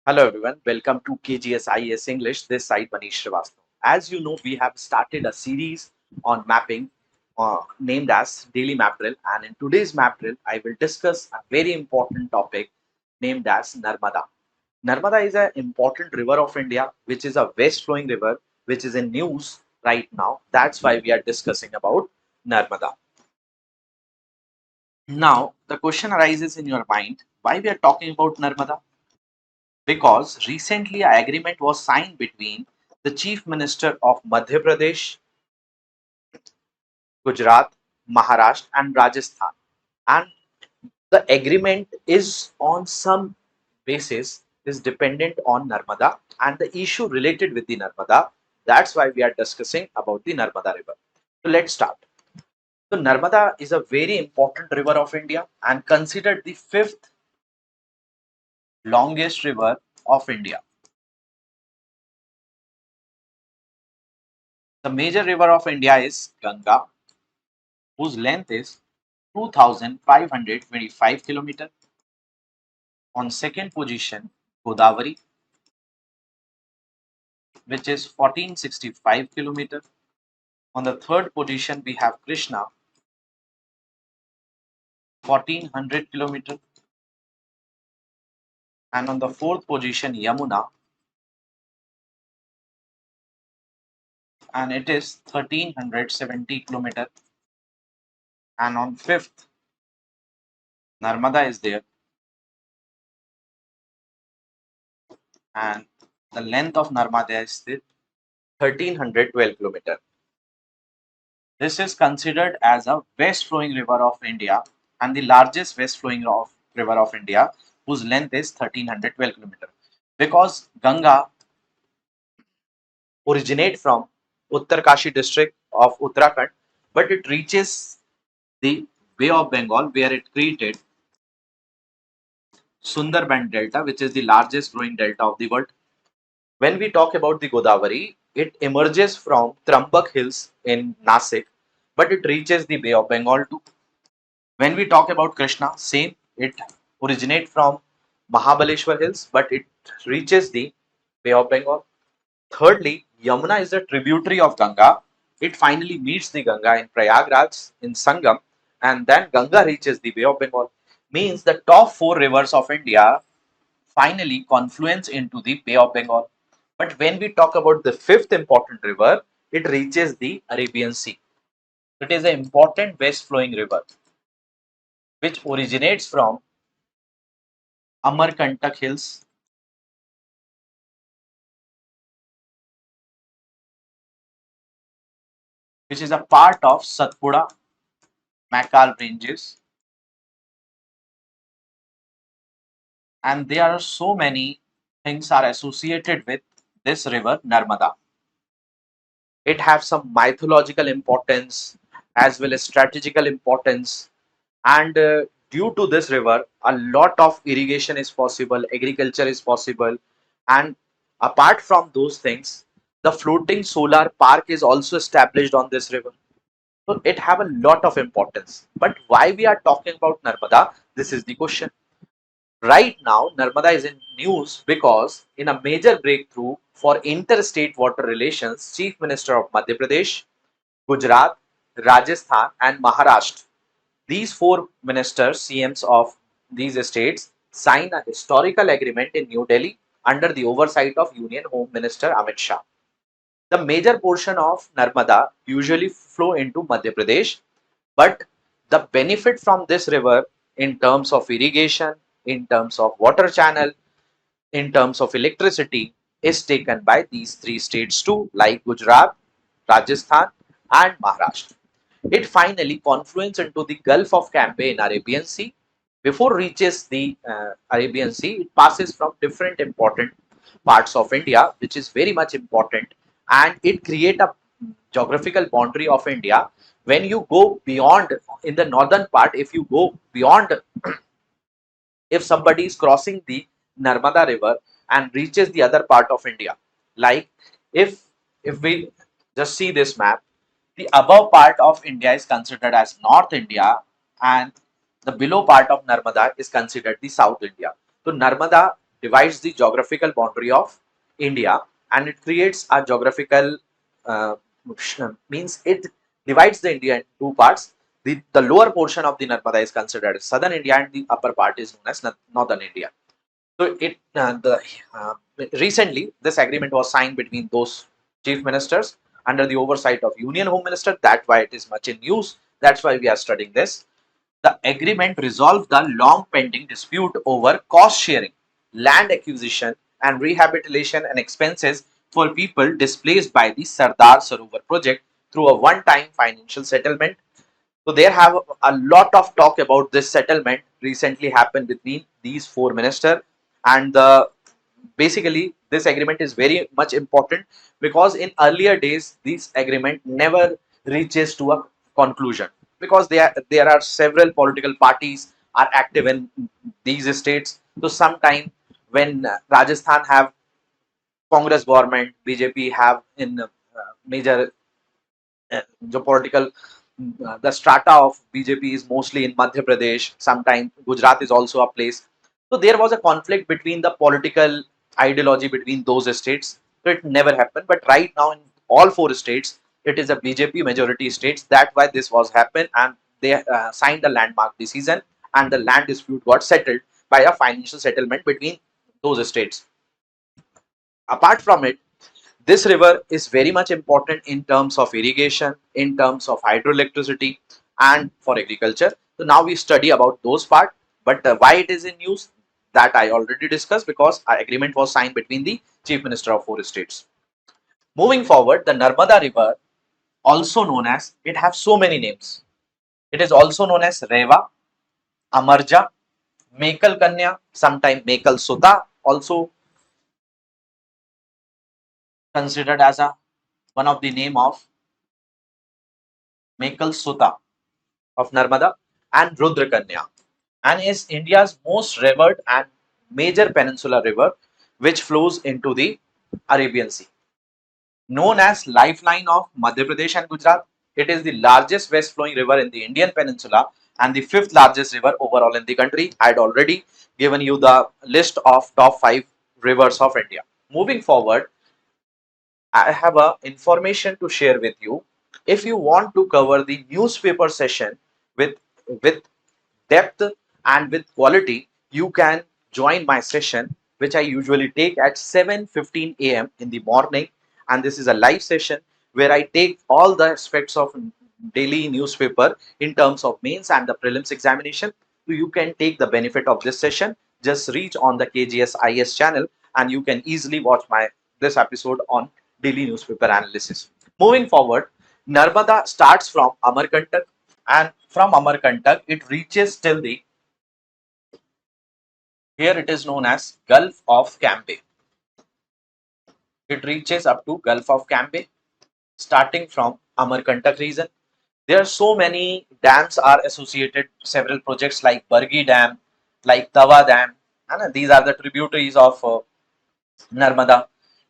Hello everyone, welcome to KGS IAS English. This side Manish. As you know, we have started a series on mapping named as Daily Map Drill, and in today's map drill, I will discuss a very important topic named as Narmada. Narmada is an important river of India, which is a west flowing river, which is in news right now. That's why we are discussing about Narmada. Now, the question arises in your mind, why we are talking about Narmada? Because recently an agreement was signed between the Chief Minister of Madhya Pradesh, Gujarat, Maharashtra, and Rajasthan. And the agreement is on some basis is dependent on Narmada and the issue related with the Narmada. That's why we are discussing about the Narmada River. So let's start. So Narmada is a very important river of India and considered the fifth longest river of India. The major river of India is Ganga, whose length is 2,525 km. On second position, Godavari, which is 1465 km. On the third position, we have Krishna, 1400 km. And on the fourth position, Yamuna, and it is 1370 km. And on fifth, Narmada is there, and the length of Narmada is 1312 km. This is considered as a west flowing river of India and the largest west flowing river of India, whose length is 1312 km. Because Ganga originates from Uttarkashi district of Uttarakhand, but it reaches the Bay of Bengal where it created Sundarban Delta, which is the largest growing delta of the world. When we talk about the Godavari, it emerges from Trambak Hills in Nasik, but it reaches the Bay of Bengal too. When we talk about Krishna, same, it originates from Mahabaleshwar Hills, but it reaches the Bay of Bengal. Thirdly, Yamuna is a tributary of Ganga. It finally meets the Ganga in Prayagraj in Sangam, and then Ganga reaches the Bay of Bengal. Means the top four rivers of India finally confluence into the Bay of Bengal. But when we talk about the fifth important river, it reaches the Arabian Sea. It is an important west flowing river which originates from Amarkantak Hills, which is a part of Satpura Makal ranges, and there are so many things are associated with this river Narmada. It has some mythological importance as well as strategical importance, and due to this river, a lot of irrigation is possible, agriculture is possible, and apart from those things, the floating solar park is also established on this river. So it have a lot of importance. But why we are talking about Narmada? This is the question. Right now, Narmada is in news because in a major breakthrough for interstate water relations, Chief Minister of Madhya Pradesh, Gujarat, Rajasthan, and Maharashtra, these four ministers, CMs of these states, signed a historical agreement in New Delhi under the oversight of Union Home Minister Amit Shah. The major portion of Narmada usually flow into Madhya Pradesh, but the benefit from this river in terms of irrigation, in terms of water channel, in terms of electricity is taken by these three states too, like Gujarat, Rajasthan, and Maharashtra. It finally confluences into the Gulf of Cambay in Arabian Sea. Before reaches the Arabian Sea, it passes from different important parts of India, which is very much important, and it create a geographical boundary of India. When you go beyond in the northern part, if you go beyond, if somebody is crossing the Narmada River and reaches the other part of India, like if if we just see this map, the above part of India is considered as North India, and the below part of Narmada is considered the South India. So Narmada divides the geographical boundary of India, and it creates a geographical uh, means it divides the India into two parts. The lower portion of the Narmada is considered as southern India, and the upper part is known as northern India. So uh, recently this agreement was signed between those chief ministers under the oversight of Union Home Minister. That's why it is much in news. That's why we are studying this. The agreement resolved the long pending dispute over cost sharing, land acquisition, and rehabilitation and expenses for people displaced by the Sardar Sarovar project through a one time financial settlement. So there have a lot of talk about this settlement recently happened between these four ministers, and basically this agreement is very much important because in earlier days this agreement never reaches to a conclusion because there are several political parties are active in these states. So sometime when Rajasthan have Congress government, BJP have in major the political the strata of BJP is mostly in Madhya Pradesh. Sometimes Gujarat is also a place. So there was a conflict between the political ideology between those states. So it never happened. But right now in all four states, it is a BJP majority states. That's why this was happened, and they signed a landmark decision, and the land dispute got settled by a financial settlement between those states. Apart from it, this river is very much important in terms of irrigation, in terms of hydroelectricity, and for agriculture. So now we study about those part, but why it is in use, that I already discussed because our agreement was signed between the chief minister of four states. Moving forward, the Narmada river, also known as, it has so many names. It is also known as Reva, Amarja, Mekal Kanya, sometimes Mekal Sutta, also considered as a one of the name of Mekal Sutta of Narmada, and Rudra Kanya, and is India's most revered and major peninsular river, which flows into the Arabian Sea. Known as lifeline of Madhya Pradesh and Gujarat, it is the largest west flowing river in the Indian peninsula and the fifth largest river overall in the country. I had already given you the list of top 5 rivers of India. Moving forward, I have a information to share with you. If you want to cover the newspaper session with with depth and with quality, you can join my session, which I usually take at 7:15 a.m. in the morning. And this is a live session where I take all the aspects of daily newspaper in terms of mains and the prelims examination. So you can take the benefit of this session. Just reach on the KGS IAS channel and you can easily watch my this episode on daily newspaper analysis. Moving forward, Narmada starts from Amarkantak, and from Amarkantak it reaches till the, here it is known as Gulf of Cambay. It reaches up to Gulf of Cambay starting from Amarkantak region. There are so many dams are associated, several projects like Bargi Dam, like Tawa Dam, and these are the tributaries of Narmada.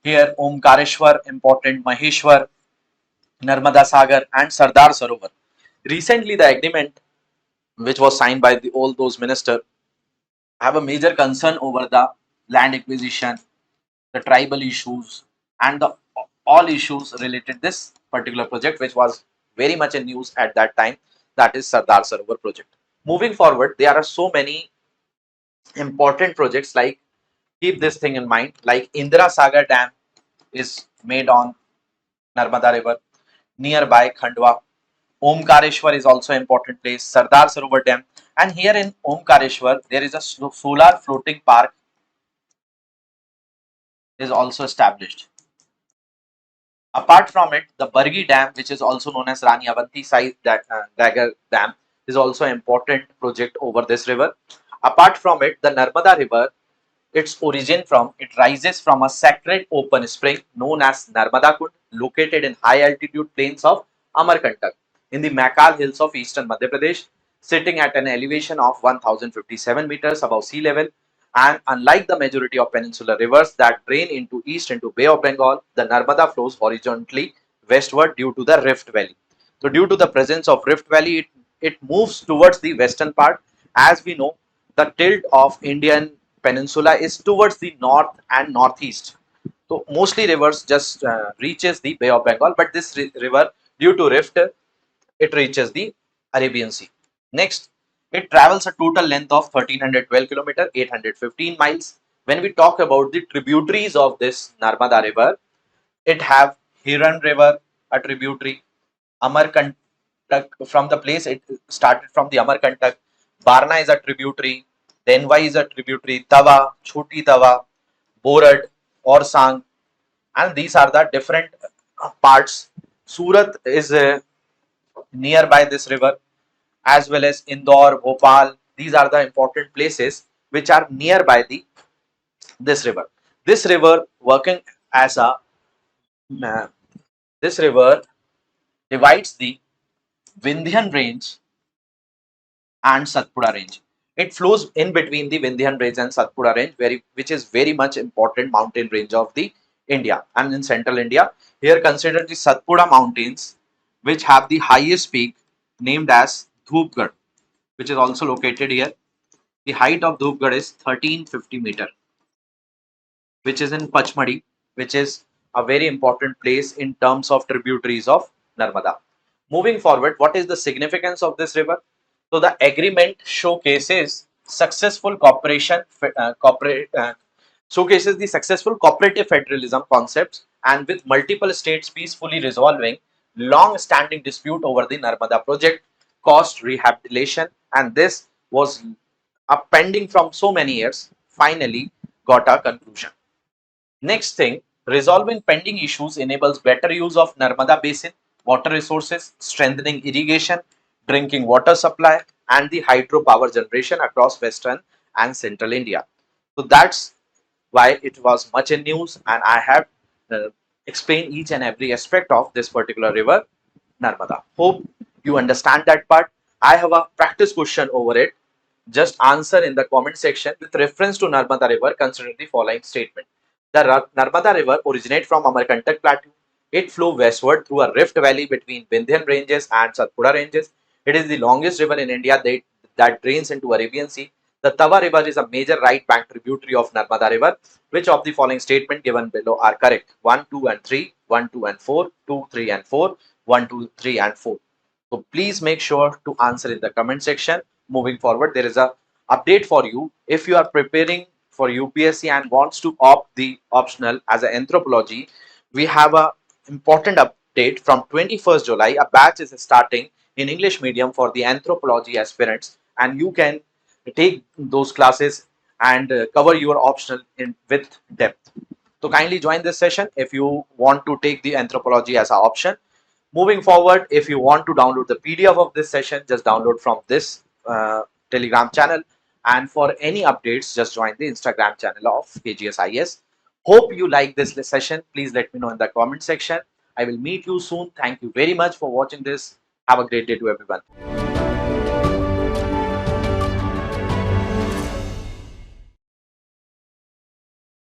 Here Omkareshwar, important Maheshwar, Narmada Sagar, and Sardar Sarovar. Recently, the agreement which was signed by all those ministers have a major concern over the land acquisition, the tribal issues, and the all issues related this particular project, which was very much in news at that time. That is Sardar Sarovar project. Moving forward, there are so many important projects. Like keep this thing in mind. Like Indira Sagar Dam is made on Narmada River nearby Khandwa. Omkareshwar is also an important place. Sardar Sarovar Dam, and here in Omkareshwar there is a solar floating park is also established. Apart from it, the Bargi Dam, which is also known as Rani Avanti Sai Dagger Dam, is also an important project over this river. Apart from it, the Narmada River, its origin from, it rises from a sacred open spring known as Narmada Kund, located in high altitude plains of Amarkantak in the Makal hills of eastern Madhya Pradesh, sitting at an elevation of 1057 meters above sea level. And unlike the majority of peninsular rivers that drain into east into Bay of Bengal, the Narmada flows horizontally westward due to the Rift Valley. So due to the presence of Rift Valley, it moves towards the western part. As we know, the tilt of Indian peninsula is towards the north and northeast. So mostly rivers just reaches the Bay of Bengal, but this river, due to rift, it reaches the Arabian Sea. Next, it travels a total length of 1312 km, 815 miles. When we talk about the tributaries of this Narmada river, it have Hiran River, a tributary, Amarkantak, from the place it started from the Amarkantak, Barna is a tributary, Denwai is a tributary, Tawa, Choti Tawa, Borad, Orsang, and these are the different parts. Surat is nearby this river, as well as Indore, Bhopal. These are the important places which are nearby the this river. This river working as a uh, this river divides the Vindhyan range and Satpura range. It flows in between the Vindhyan range and Satpura range, which is very much important mountain range of the India. And in central India, here consider the Satpura mountains, which have the highest peak named as Dhupgarh, which is also located here. The height of Dhupgarh is 1350 meter, which is in Pachmadi, which is a very important place in terms of tributaries of Narmada. Moving forward, what is the significance of this river? So the agreement showcases successful showcases the successful cooperative federalism concepts, and with multiple states peacefully resolving long-standing dispute over the Narmada project, cost rehabilitation, and this was pending from so many years, finally got a conclusion. Next thing, resolving pending issues enables better use of Narmada basin water resources, strengthening irrigation, drinking water supply, and the hydropower generation across western and central India. So that's why it was much in news, and I have uh, explained each and every aspect of this particular river, Narmada. Hope you understand that part. I have a practice question over it. Just answer in the comment section with reference to Narmada River. Consider the following statement. The Narmada River originates from Amarkantak Plateau. It flows westward through a rift valley between Vindhyan ranges and Satpura ranges. It is the longest river in India that drains into Arabian Sea. The Tawa River is a major right bank tributary of Narmada River. Which of the following statements given below are correct? 1, 2, and 3, 1, 2, and 4, 2, 3, and 4, 1, 2, 3, and 4. So please make sure to answer in the comment section. Moving forward, there is a update for you. If you are preparing for UPSC and wants to opt the optional as an anthropology, we have a important update from 21st July. A batch is starting in English medium for the anthropology aspirants, and you can take those classes and cover your optional in with depth. So kindly join this session if you want to take the anthropology as an option. Moving forward, if you want to download the PDF of this session, just download from this Telegram channel. And for any updates, just join the Instagram channel of KGS IAS. Hope you like this session. Please let me know in the comment section. I will meet you soon. Thank you very much for watching this. Have a great day to everyone.